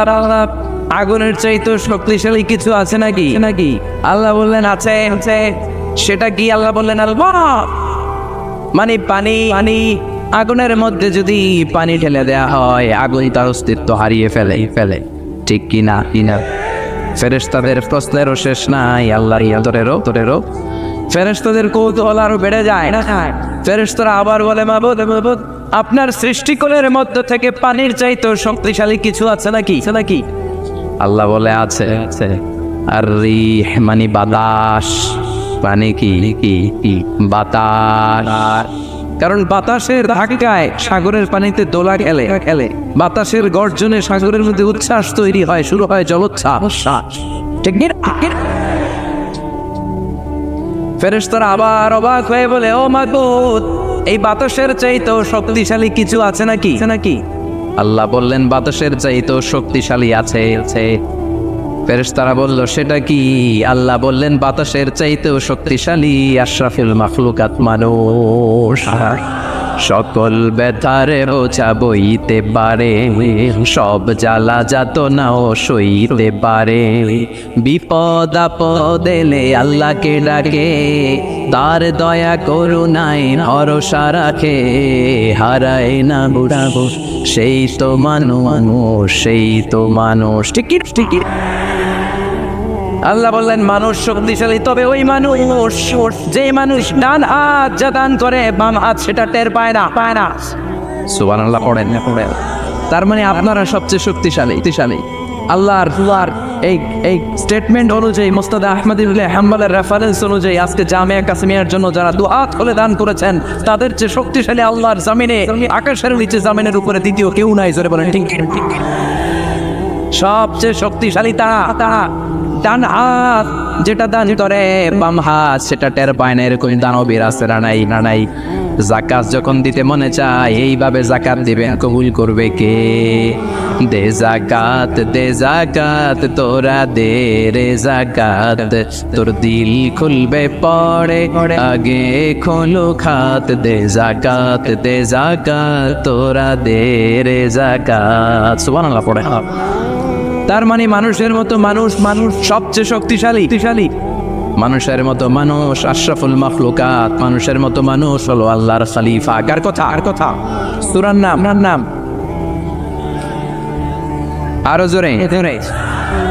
আগুনের চাইতেও শক্তিশালী কিছু আছে নাকি? আল্লাহ বললেন, আছে। সেটা কি? আল্লাহ বললেন, মানে পানি। আগুনের মধ্যে যদি পানি ঢেলে দেয়া হয়, আগুন তার অস্তিত্ব হারিয়ে ফেলে। ঠিক কিনা? ফেরেশতাদের প্রশ্নেরও শেষ নাই। আল্লাহর তোরেরও ফেরেশতাদের কৌতূহল আরো বেড়ে যায়। ফেরেশতারা আবার বলে, মাবুদ, আপনার সৃষ্টিকুলের মধ্য থেকে পানির চাইতেও শক্তিশালী কিছু আছে নাকি? আল্লাহ বলে, আছে। আর রিহ মানে বাতাস। পানি কি? বাতাস। কারণ বাতাসের ধাক্কায় সাগরের পানিতে দোলা খেলে। বাতাসের গর্জনে সাগরের মধ্যে উচ্ছ্বাস তৈরি হয়, শুরু হয় জলোচ্ছ্বাস। ঠিক না? ফেরেশতারা আবার অবাক হয়ে বলে, ও মাবুদ, এই বাতাসের চাইতেও শক্তিশালী কিছু আছে নাকি? আল্লাহ বললেন, বাতাসের চাইতেও শক্তিশালী আছে। ফেরেশতারা বলল, সেটা কি? আল্লাহ বললেন, বাতাসের চাইতেও শক্তিশালী আশরাফুল মাখলুকাত মানুষ। সকল ব্যথারে বোঝা বইতে পারে, সব জ্বালা যাতনাও সইতে পারে। বিপদ আপদ এলে আল্লাহকে ডাকে, তার দয়া করুণায় ভরসা রাখে। হারায় না বুড়াবো, সেই তো মানুষ। ঠিক। আল্লাহ বললেন, মানুষ শক্তিশালী, তবে ওই মানুষ যে মানুষ ডান হাত যা দান করে, বাম হাত সেটা টের পায় না। সুবহানাল্লাহ পড়েন। তার মানে আপনারা সবচেয়ে শক্তিশালী। আল্লাহর এই স্টেটমেন্ট অনুযায়ী, মুসনাদ আহমদ ইবনে হাম্বলের রেফারেন্স অনুযায়ী, আজকে জামিয়া কাসিমিয়ার জন্য যারা দুহাত খুলে দান করেছেন, তাদের চেয়ে শক্তিশালী আল্লাহর জমিনে, আকাশের নিচে জমিনের উপরে দ্বিতীয় কেউ নাই। জোরে বলেন ঠিক। সবচেয়ে শক্তিশালী তারা। ডান হাত যেটা দান করে, বাম হাত সেটা টের পায় না। এরকম দানবীর আছে না নাই? যাকাত যখন দিতে মনে চায়, এইভাবে যাকাত দিবেন, কবুল করবে কে? দে যাকাত তোরা দে রে যাকাত, তোর দিল খুলবে পড়ে আগে খোলো খাত। দে যাকাত তোরা দে রে যাকাত। সুবহানাল্লাহ পড়ে। তার মানে মানুষের মতো মানুষ সবচেয়ে শক্তিশালী। মানুষের মতো মানুষ আশরাফুল মাখলুকাত। মানুষের মতো মানুষ হলো আল্লাহর খলিফা। কার কথা? সূরার নাম আরো জোরে।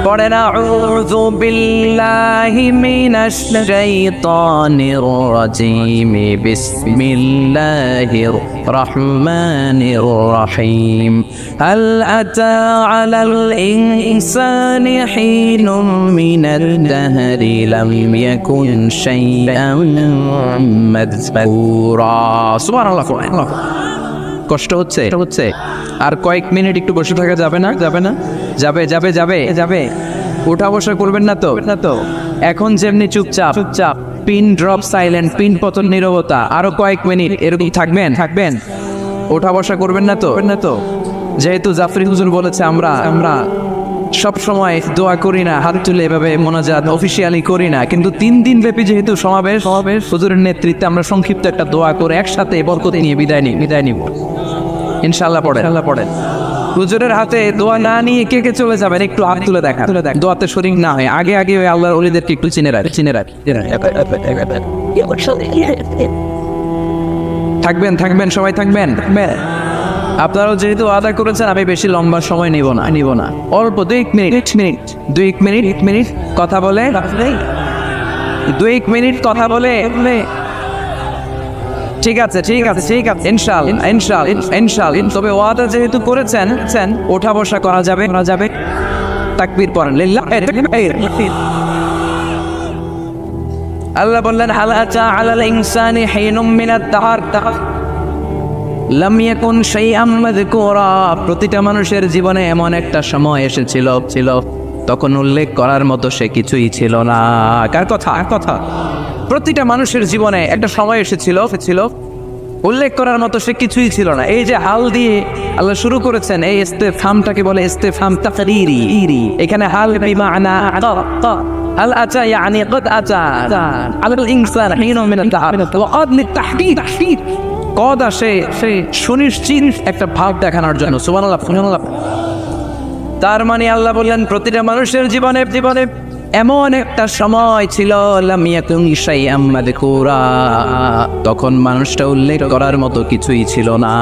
পড়েন আউযু বিল্লাহি মিনাশ শাইতানির রাজিম বিসমিল্লাহির রহমানির রহিম হাল আতা আলাল ইনসানি হিনুম মিনাদ দাহরি লাম ইয়াকুন শাইআন মাযকুরা। সুবহানাল্লাহ। কষ্ট হচ্ছে আর কয়েক মিনিট একটু বসে থাকা যাবে না? যাবে উঠা বসা করবেন না তো? এখন যেমনি চুপচাপ পিন ড্রপ সাইলেন্ট, পিন পতন নীরবতা, আরো কয়েক মিনিট এরকম থাকবেন। ওঠা বসা করবেন না তো? যেহেতু জাফরি হুজুর বলেছে আমরা সব সময় দোয়া করি না, হাত তুলে এভাবে মোনাজাত অফিসিয়ালি করি না, কিন্তু 3 দিন ব্যাপী যেহেতু সমাবেশ হুজুরের নেতৃত্বে আমরা সংক্ষিপ্ত একটা দোয়া করে একসাথে বরকত নিয়ে বিদায় নিব ইনশাআল্লাহ। পড়েন। হুজুরের হাতে দোয়া না নিয়ে কে চলে যাবেন একটু হাত তুলে দেখা, দোয়াতে শরীক না হয় আগে ওই আল্লাহর ওলিদেরকে একটু চিনে রাখ। থাকবেন সবাই থাকবেন। আপনারাও যেহেতু আদা করেছেন, আমি বেশি লম্বা সময় নিব না, অল্প 2 মিনিট কথা বলে 2 মিনিট কথা বলে ঠিক আছে ইনশাআল্লাহ। তবে ওয়াদা যেহেতু করেছেন ওঠা বসা করা যাবে। তাকবীর পড়েন লিল্লাহির তাকবীর। আল্লাহ বললেন হাল আতা আলাল ইনসানি হিনুম মিনাদ দাহর লাম ইয়াকুন শাইআম মাযকুরা। প্রতিটা মানুষের জীবনে এমন একটা সময় এসেছিল তখন উল্লেখ করার মতো সে কিছুই ছিল না। কার কথা? প্রতিটা মানুষের জীবনে একটা সময় এসেছিল উল্লেখ করার মতো সে কিছুই ছিল না। এই যে হাল দিয়ে আল্লাহ শুরু করেছেন, এই ইস্তেফহামটাকে বলে ইস্তেফহাম তাকরীরি। এখানে হাল বিমানা হাল আতা ইয়ানি কদ আতা আলাল ইনসান হিনুম মিনাদ দাহর ওয়া কদ লিতাহদীদ। কদ আসে সেই সুনিশ্চিত একটা ভাব দেখানোর জন্য। সুবহানাল্লাহ। তার মানে আল্লাহ বললেন প্রতিটা মানুষের জীবনে এমন একটা সময় ছিল লাম ইয়াকুন শাইআম মাযকুরা, তখন মানুষটা উল্লেখ করার মতো কিছুই ছিল না।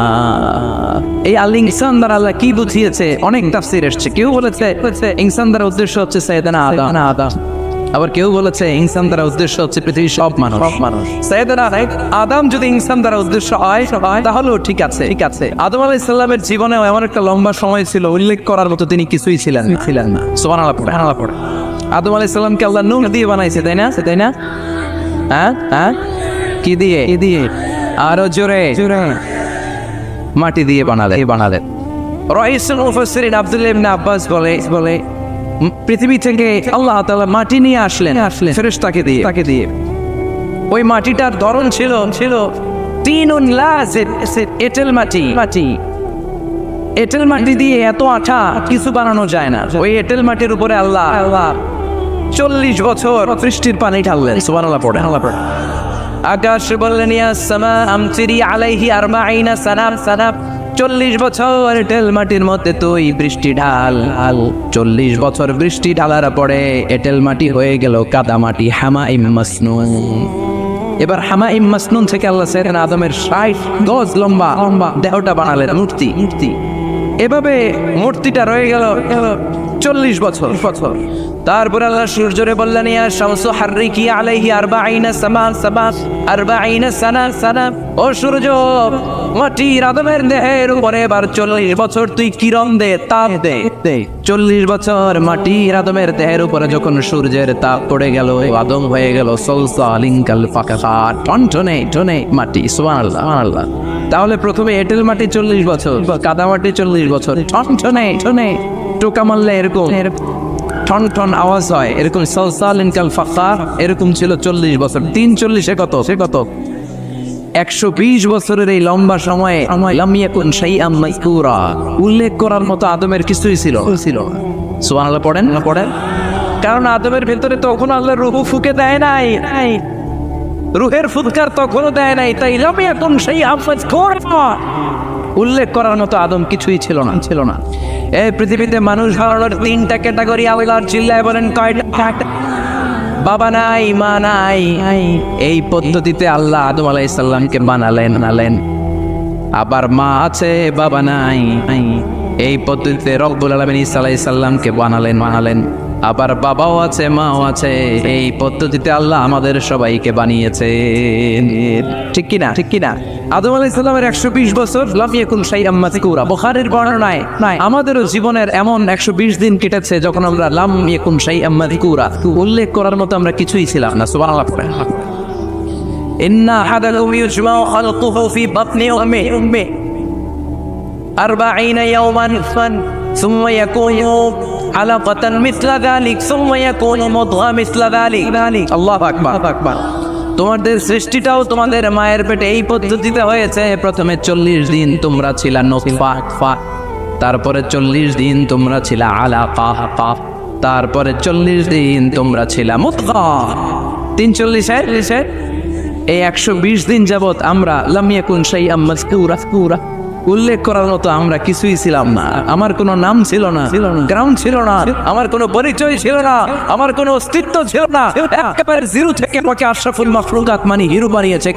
এই আল ইনসান দ্বারা আল্লাহ কি বুঝিয়েছে? অনেক তাফসীর এসেছে। কেউ বলেছে ইনসান দ্বারা উদ্দেশ্য হচ্ছে সাইয়েদনা আদম, আবার কেউ বলেছে ইনসান দ্বারা উদ্দেশ্য হচ্ছে পৃথিবীর সব মানুষ। সাইয়েদনা আদম যদি ইনসান দ্বারা উদ্দেশ্য হয় তাহলেও ঠিক আছে। আদম আলাইহিস সালামের জীবনেও এমন একটা লম্বা সময় ছিল উল্লেখ করার মতো তিনি কিছুই ছিলেন না। সুবহানাল্লাহ পড়ে। আদম আলাইহিস সালামকে আল্লাহ নূর দিয়ে বানাইছে, তাই না? হ্যাঁ কি দিয়ে? আরো জোরে মাটি দিয়ে বানালেন। রাইসুল মুফাসসিরিন আব্দুল্লাহ ইবনে আব্বাস বলে পৃথিবী থেকে আল্লাহ তাআলা মাটি নিয়ে আসলেন ফেরেশতাকে দিয়ে। ওই মাটিটার ধরন ছিল তিনুন লাযিব, এঁটেল মাটি দিয়ে এত আঠা কিছু বানানো যায় না। ওই এঁটেল মাটির উপরে আল্লাহ 40 বছর বৃষ্টির পানি ঢাললেন। সুবহানাল্লাহ পড়ে। আকাশ বললেন ইয়া সামা আমতিরি আলাইহি 40 সানা 40 বছর এঁটেল মাটির মধ্যে তুই বৃষ্টি ঢাল। 40 বছর বৃষ্টি ঢালার পরে এঁটেল মাটি হয়ে গেল কাদা মাটি, হামাইম মাসনুন। এবার হামাইম মাসনুন থেকে আল্লাহ সেরেন আদমের 60 গজ লম্বা দেহটা বানালেন মূর্তি। এভাবে মূর্তিটা রয়ে গেল 40 বছর। তারপর আল্লাহ সূর্যরে বললেন ইয়া শামসু হাররিকি আলাইহি 40 সানা। ও সূর্য, মাটির আদমের দেহের উপরে এবার 40 বছর তুই কিরণ দে, তাপ দে। 40 বছর মাটির আদমের দেহের উপরে যখন সূর্যের তাপ পড়ে গেল, আদম হয়ে গেল সলসালিন কাল ফাকার, টনটনে মাটি। সুবহানাল্লাহ। তাহলে প্রথমে এঁটেল মাটি 40 বছর, কাদা মাটি 40 বছর, টনটনে টোকা মারলে এরকম টন আওয়াজ হয়, এরকম সলসালিন কাল ফাকার, এরকম ছিল 40 বছর। 3 40 কত? 120 বছরের এই লম্বা সময়ে লাম ইয়াকুন শাইআম মাযকুরা, উল্লেখ করার মতো আদমের কিছুই ছিল। সুবহানাল্লাহ পড়েন। কারণ আদমের ভেতরে তখন আল্লাহ রূহ ফুঁকে দেয় নাই, রূহের ফুৎকার তখনও দেয় নাই, তাই লাম ইয়াকুন শাইআম মাযকুরা, উল্লেখ করার মতো আদম কিছুই ছিল না। এই পৃথিবীতে মানুষ হারানোর 3টা ক্যাটাগরি আল্লাহর চিল্লায় বলেন কয়টা? বাবা নাই, মা নাই। এই পদ্ধতিতে আল্লাহ আদম আলাইহিস সালামকে বানালেন। আবার মা আছে, বাবা নাই। এই পদ্ধতিতে রব্বুল আলামিন ঈসা আলাইহিস সালামকে বানালেন। আবার বাবাও আছে, মাও আছে। এই পদ্ধতিতে আল্লাহ আমাদের সবাইকে বানিয়েছে। ঠিক কিনা? আদম আলাইহিস সালামের 120 বছর লাম ইয়াকুন শাইআম মাযকুরা। বুখারীর বর্ণনায় আমাদেরও জীবনের এমন 120 দিন কেটেছে যখন আমরা লাম ইয়াকুন শাইআম মাযকুরা, উল্লেখ করার মতো আমরা কিছুই ছিলাম না। সুবহানাল্লাহ। ইন্না আহাদাকুম ইউজমাউ খালকুহু ফি বাতনি উম্মি 40 ইয়াওমান ثم يكون علقة مثل ذلك ثم يكون مضغة مثل ذلك الله أكبر তোমাদের সৃষ্টিটাও তোমাদের মায়ের পেটে এই পদ্ধতিতে হয়েছে। প্রথমে 40 দিন তোমরা ছিলা নুতফা, তারপরে 40 দিন তোমরা ছিলা আলাকা, তারপরে 40 দিন তোমরা ছিলা মুদগা। 340 এই 120 দিন যাবত আমরা লাম ইয়াকুন শাইআম মাযকুরা, উল্লেখ করার মতো আমরা কিছুই ছিলাম না। আমার কোনো নাম ছিল না, গ্রাউন্ড ছিল না, আমার কোনো পরিচয় ছিল না, আমার কোনো অস্তিত্ব ছিল না। একেবারে জিরো থেকে আমাকে আশরাফুল মাখলুকাত মানে হিরো বানিয়েছে।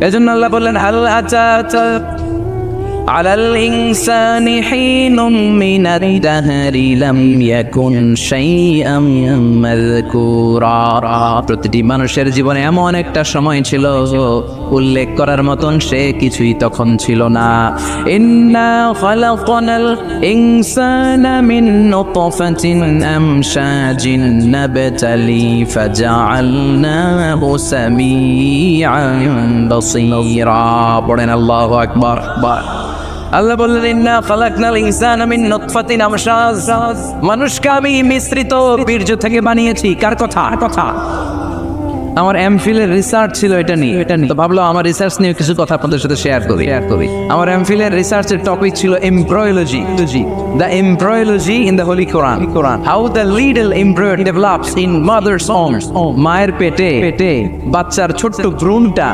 এজন্য আল্লাহ বললেন হাল আতা আলাল ইনসানি হিনুম মিনাদ দাহরি লাম ইয়াকুন শাইআম মাযকুরা। প্রতিটি মানুষের জীবনে এমন একটা সময় ছিল উল্লেখ করার মতন সে কিছুই তখন ছিল না। ইন্না খালাকনাল ইনসানা মিন নুতফাতিন আমশাজিন নাবতালি ফাজআলনাহু সামিআন বাসীরা। পড়েন আল্লাহু আকবার। আল্লাহ বললেন ইন্না খালাকনাল ইনসানা মিন নুতফাতিন আমশাজ, মানুষকে আমি মিশ্রিত বীর্য থেকে বানিয়েছি। কার কথা? আমার এমফিলের রিসার্চ ছিল এটা নিয়ে, তো ভাবলাম আমার রিসার্চ নিয়ে কিছু কথা আপনাদের সাথে শেয়ার করি। আমার এমফিলের রিসার্চের টপিক ছিল embryology, the embryology in the holy Quran, how the little embryo develops in mother's womb. মায়ের পেটে বাচ্চার ছোট্ট ভ্রূণটা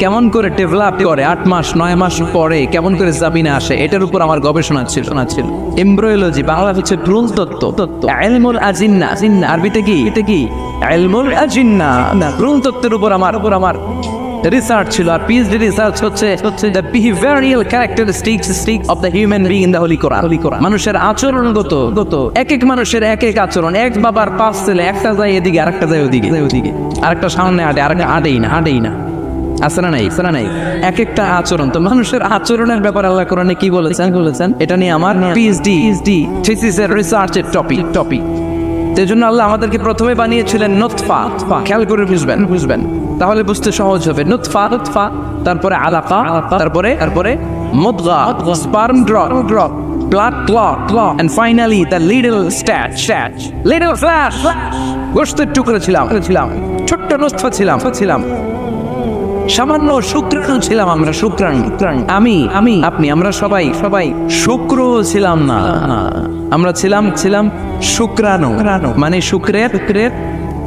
কেমন করে ডেভেলপ করে 8 মাস 9 মাস পরে কেমন করে জামিনে আসে, এটার উপর আমার গবেষণা ছিল। এমব্রয়োলজি বাংলা হচ্ছে ভ্রূণ তত্ত্ব। ইলমুল আজিন্না, আরবিতে কি ইলমুল আজিন্না, ভ্রূণ তত্ত্বের উপর আমার রিসার্চ ছিল। আর পিএইচডি রিসার্চ হচ্ছে the behavioural characteristics of the human being in the holy Quran. মানুষের আচরণগত এক মানুষের এক আচরণ। এক বাবার 5 ছেলে, একটা যায় এদিকে আরেকটা যায় ওদিকে, আরেকটা সামনে হাঁটে, আরেকটা হাঁটেই না। আছে না নাই? এক একটা আচরণ। তো মানুষের আচরণের ব্যাপারে আল্লাহ কোরআনে কি বলেছেন এটা নিয়ে আমার পিএইচডি থিসিসের রিসার্চের টপিক। সেজন্য আল্লাহ আমাদেরকে প্রথমে বানিয়েছিলেন নুতফা। খেয়াল করে বুঝবেন তাহলে বুঝতে সহজ হবে। নুতফা, তারপরে আলাকা, তারপরে মুদগা, sperm drop, blood clot, and finally the little little flash, গোশতের টুকরো ছিলাম, ছোট্ট নুতফা ছিলাম, সামান্য শুক্রাণু ছিলাম আমরা। শুক্রাণু আমি আপনি আমরা সবাই শুক্র ছিলাম না, আমরা ছিলাম শুক্রাণু, মানে শুক্রের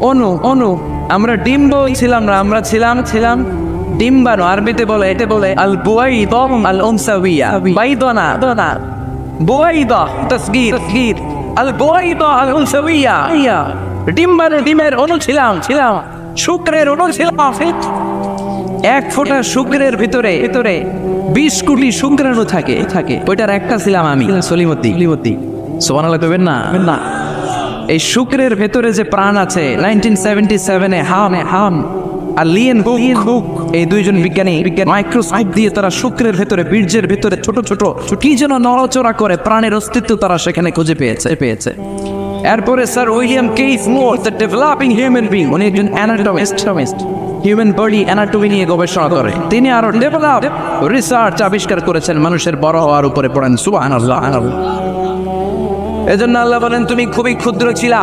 অনু। আমরা ডিম্ব ছিলাম না, আমরা ছিলাম ডিম্বাণু। আরবিতে বলে আল বুয়াইদা আল উনসাওয়িয়া, বাইদানা বুয়াইদা তাসগীর, আল বুয়াইদা আল উনসাওয়িয়া। ডিম্বাণু, ডিমের অনু ছিলাম, শুক্রের অনু ছিলাম। এক ফোঁটা শুক্রের ভিতরে 20 কোটি শুক্রাণু থাকে। ওইটার একটা ছিলাম আমি, সলিমুদ্দি। সুবহানাল্লাহ কইবেন না? এই শুক্রের ভেতরে যে প্রাণ আছে, 1977-এ হাম আর লিয়েন হুক এই দুইজন বিজ্ঞানী মাইক্রোস্কোপ দিয়ে তারা শুক্রের ভেতরে, বীর্যের ভেতরে ছোট কি যেন নড়াচড়া করে, প্রাণের অস্তিত্ব তারা সেখানে খুঁজে পেয়েছে। এরপরে sir William Keith Moore, the developing human being, উনি একজন অ্যানাটমিস্ট, হিউম্যান বডি অ্যানাটমি নিয়ে গবেষণা করে। তিনি আরো ডেভেলপ রিসার্চ আবিষ্কার করেছেন মানুষের বড় হওয়ার উপরে। পড়েন সুবহানাল্লাহ। এজন্য আল্লাহ বলেন তুমি খুবই ক্ষুদ্র ছিলা,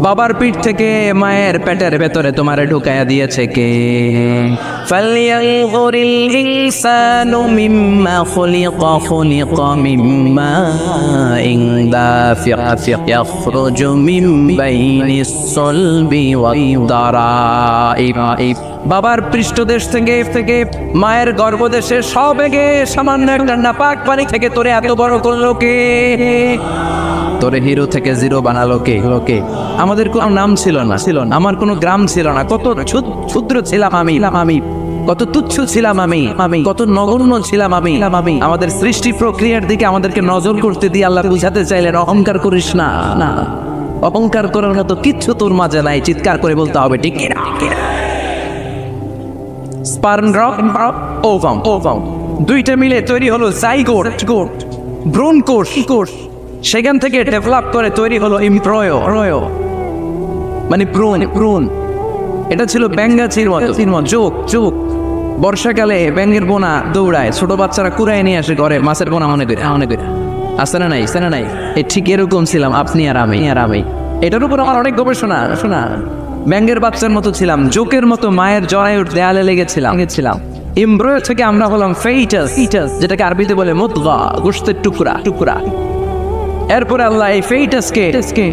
বাবার পিঠ থেকে মায়ের পেটের ভেতরে তোমারে ঢুকাইয়া দিয়েছে কে? ফালইয়ানজুরিল ইনসানু মিম্মা খুলিকা মিম্মা ইন দাফিক ইয়াখরুজু মিন বাইনিস সলবি ওয়াদ দারাইব। বাবার পৃষ্ঠদেশ থেকে মায়ের গর্ভদেশে সবেগে সামান্য একটা নাপাক পানি থেকে তোরে এত বড় করলো কে? তোরে হিরো থেকে জিরো বানালো কে? আমাদের কোনো নাম ছিল না, আমার কোনো গ্রাম ছিল না, কত ক্ষুদ্র ছিলাম আমি। কত তুচ্ছ ছিলাম আমি, কত নগণ্য ছিলাম আমি। আমাদের সৃষ্টি প্রক্রিয়ার দিকে আমাদেরকে নজর করতে দিয়ে আল্লাহ বুঝাতে চাইলেন, অহংকার করিস না। না, অহংকার করার মতো কিচ্ছু তোর মাঝে নাই। চিৎকার করে বলতে হবে ঠিক না। স্পার্ম ওভাম দুইটা মিলে তৈরি হলো জাইগোট, ভ্রূণ কোষ। সেখান থেকে ডেভেলপ করে তৈরি হলো এমব্রায়ো, মানে ভ্রূণ। এটা ছিল ব্যাঙ্গাচির মতো চোখ। বর্ষাকালে ব্যাঙ্গের বোনা দৌড়ায়, ছোট বাচ্চারা কুড়ায় নিয়ে আসে ঘরে মাছের বোনা মনে করে। আসে না নাই? এই ঠিক এরকম ছিলাম আপনি আর আমি। এটার উপর আমার অনেক গবেষণা। ব্যাঙ্গের বাচ্চার মতো ছিলাম, জোকের মতো মায়ের জরায়ুর দেয়ালে লেগেছিলাম। এমব্রায়ো থেকে আমরা হলাম ফেটাস, যেটাকে আরবিতে বলে মুদগা, গোশতের টুকরা। এরপরে আল্লাহ এই ফেটাসকে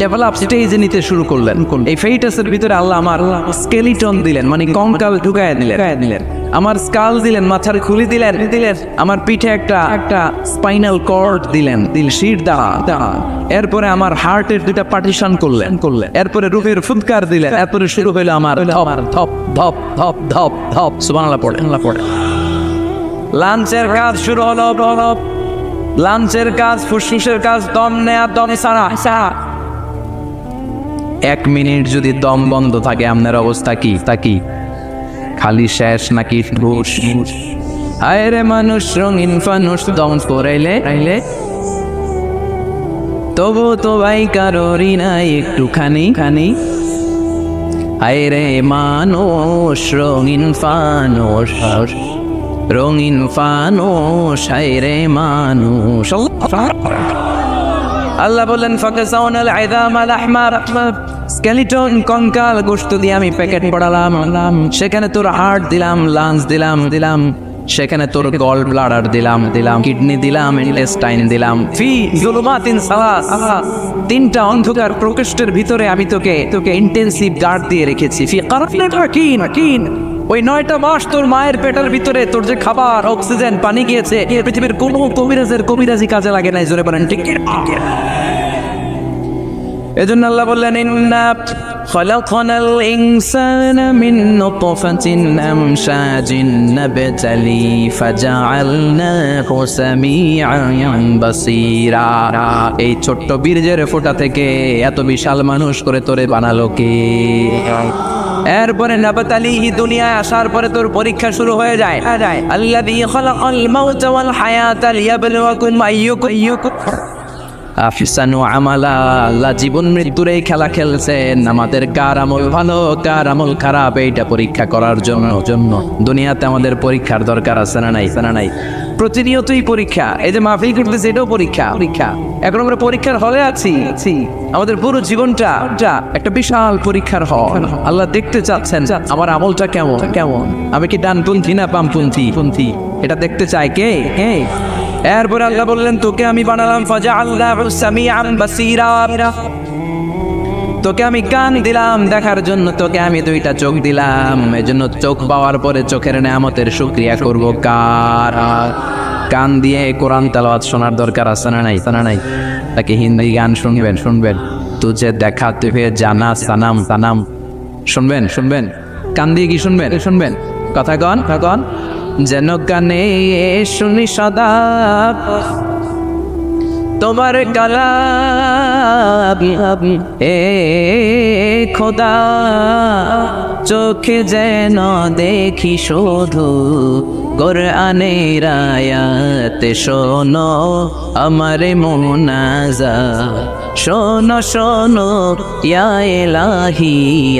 ডেভেলপ স্টেজে নিতে শুরু করলেন। এই ফেটাসের ভিতরে আল্লাহ আমার স্কেলিটন দিলেন, মানে কঙ্কাল ঢুকায় দিলেন। আমার স্কাল দিলেন, মাথার খুলি দিলেন। আমার পিঠে একটা স্পাইনাল কর্ড দিলেন, শির দা। এরপরে আমার হার্টের দুটা পার্টিশন করলেন। এরপরে রূহের ফুৎকার দিলেন। এরপরে শুরু হইলো আমার ধপ ধপ ধপ ধপ ধপ। সুবহানাল্লাহ পড়ে। লাঞ্চের কাজ শুরু হলো। লাঞ্চের কাজ, ফুসফুসের কাজ, দম নেয়া, দম সারা। 1 মিনিট যদি দম বন্ধ থাকে আপনার অবস্থা কি? খালি শেষ নাকি হুশ? হায় রে মানুষ, রঙিন ফানুষ, দম পড়াইলে তবু তো ভাই কারোরই নাই একটুখানি। হায় রে মানুষ, রঙিন ফানুষ, হায় রে মানুষ। আল্লাহ বললেন ফাকাসাউনাল ইযামাল আহমার, স্কেলিটন কঙ্কাল গোশত দিয়ে আমি প্যাকেট পড়ালাম। সেখানে তোর হার্ট দিলাম, লাংস দিলাম, সেখানে তোর গল ব্লাডার দিলাম, কিডনি দিলাম, ইন্টেস্টাইন দিলাম। ফি যুলুমাতিন সালাস, 3টা অন্ধকার প্রকোষ্ঠের ভিতরে আমি তোকে ইন্টেনসিভ গার্ড দিয়ে রেখেছি। ফি কারাফিন মাকিন, ওই 9টা মাস তোর মায়ের পেটের ভিতরে তোর যে খাবার, অক্সিজেন, পানি গিয়েছে, পৃথিবীর কোনো কবিরাজি কাজে লাগে নাই। জোরে বলেন ঠিক। এজন্য আল্লাহ বললেন, ইন্না খালাকনাল ইনসানা মিন নুতফাতিন আমশাজিন নাবতালি ফাজআলনাহু সামিআন বাসীরা। এই ছোট্ট বীর্যের ফোঁটা থেকে এত বিশাল মানুষ করে তোরে বানালো কে? এরপরে নাবতালিহি, দুনিয়ায় আসার পরে তোর পরীক্ষা শুরু হয়ে যায়। আল্লাযী খালাকাল মাউতা ওয়াল হায়াতা লিয়াবলুয়াকুম আইয়ুকুম আহসানু আমালা। আল্লাহ জীবন মৃত্যুর এই খেলা খেলছেন, আমাদের কার আমল ভালো কার আমল খারাপ এইটা পরীক্ষা করার জন্য। দুনিয়াতে আমাদের পরীক্ষার দরকার আছে না নাই? প্রতিনিয়তই পরীক্ষা। এই যে মাহফিল করতেছে, এটাও পরীক্ষা। এখন আমরা পরীক্ষার হলে আছি। আমাদের পুরো জীবনটা একটা বিশাল পরীক্ষার হল। আল্লাহ দেখতে চাচ্ছেন আমার আমলটা কেমন, আমি কি ডানপন্থী না বামপন্থী, এটা দেখতে চায় কে? এরপরে আল্লাহ বললেন, তোকে আমি বানালাম ফাজআলনাহু সামিআন বাসীরা, তোকে আমি কান দিলাম দেখার জন্য, তোকে আমি 2টা চোখ দিলাম। এজন্য চোখ পাওয়ার পরে চোখের নেয়ামতের শুকরিয়া করব কার? কান দিয়ে কোরআন তেলাওয়াত শোনার দরকার আছে না নাই? তাকে হিন্দি গান শুনবেন। তুঝে দেখাতে হুয়ে জানা সানাম শুনবেন। কান দিয়ে কি শুনবেন? কথা কন যেন কানে শুনি সদা তোমার কালাম, এ খোদা চোখে যেন দেখি শুধু কোরআনের আয়াত। শোনো আমার মুনাজাত, শোনো ইয়া ইলাহি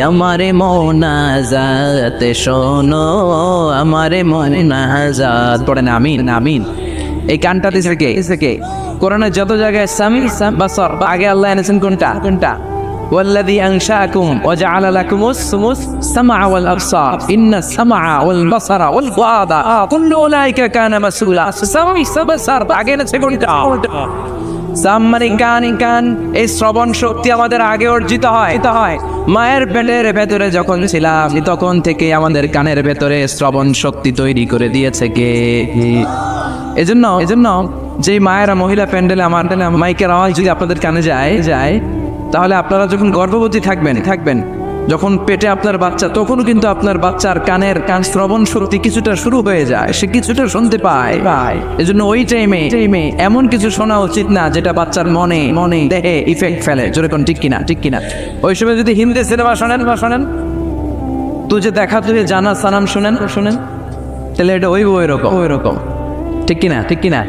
আমার মুনাজাত, শোনো আমার মুনাজাত। পড়েন আমিন। এই কানটা দিছে কে? কোরআনের যত জায়গায় সামি বাসার, আগে আল্লাহ এনেছেন কোনটা? والذي أنشأكم وجعل لكم السمع والأبصار إن السمع والبصر والفؤاد كل أولئك كان مسؤولا। আগে এনেছে কোনটা? সামমানি কান। এই শ্রবণ শক্তি আমাদের আগে অর্জিত হয়। মায়ের পেটের ভেতরে যখন ছিলাম তখন থেকে আমাদের কানের ভেতরে শ্রবণ শক্তি তৈরি করে দিয়েছে কে? এজন্য যে মায়েরা মহিলা প্যান্ডেলে আমার মাইকের আওয়াজ যদি আপনাদের কানে যায়, তাহলে আপনারা যখন গর্ভবতী থাকবেন যখন পেটে আপনার বাচ্চা, তখনও কিন্তু আপনার বাচ্চার কান শ্রবণ শক্তি কিছুটা শুরু হয়ে যায়, সে কিছুটা শুনতে পায়। এজন্য ওই টাইমে এমন কিছু শোনা উচিত না যেটা বাচ্চার মনে দেহে ইফেক্ট ফেলে। যেরকম ঠিক কিনা ওই সময় যদি হিন্দি সিনেমা শোনেন, তুই যে জানা সানাম শোনেন, তাহলে এটা ওই রকম ঠিক কিনা।